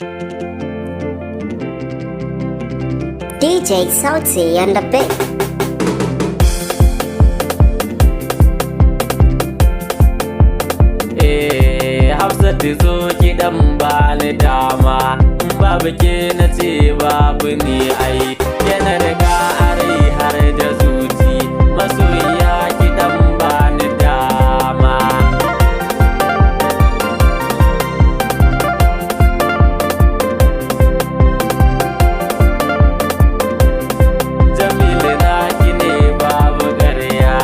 DJ Sauti and the Big. Hafsatu zo kiɗan ba ni dama, in babu ke na ce babu ni ai. Yana riga arai har da zuci, masoyiya kiɗan ba ni dama. Jamilu na ki ne babu ƙarya.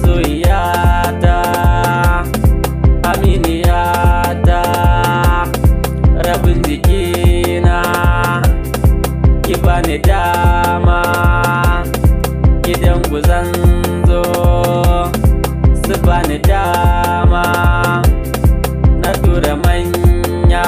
Masoyiyata, aminiyata, rabin jikina, ki bani dama, gidan ku zan zo, su bani dama, na tura manya.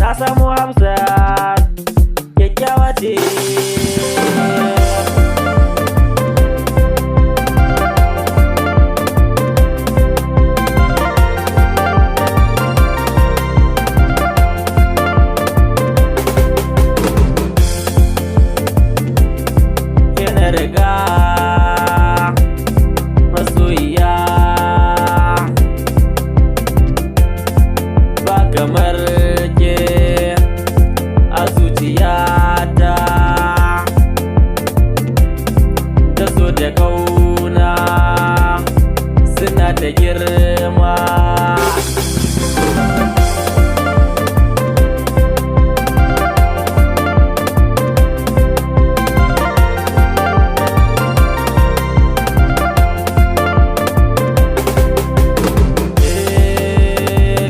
Na samu Hafsa kyakkyawa ce. Yana riga masoyiya ba kamar zuciyata, da so da kauna suna da girma.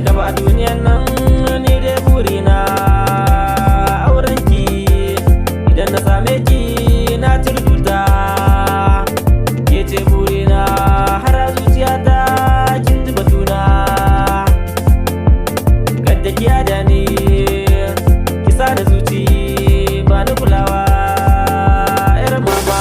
Gaba duniyan nan ni dai burina na same ki na turduta, ke ce burina har a zuciyata kin ji batuna. Kadda ki yada ni ki sa da zuci ba ni kulawa yar mama.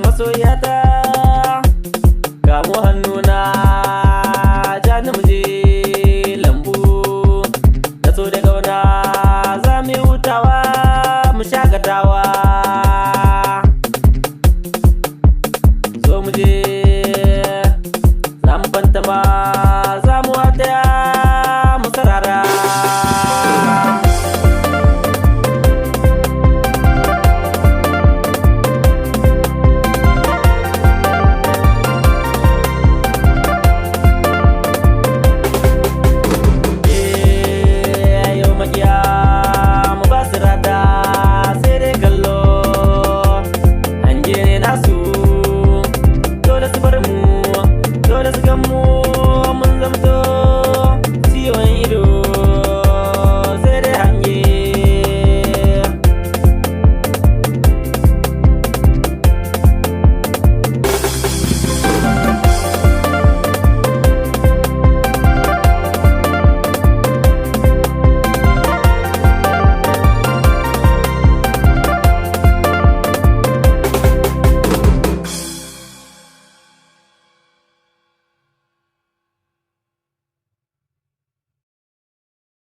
Masoyiyata, kamo hannuna, ja ni muje lambu, da so da gauna za mu yi hutawa mu shakatawa.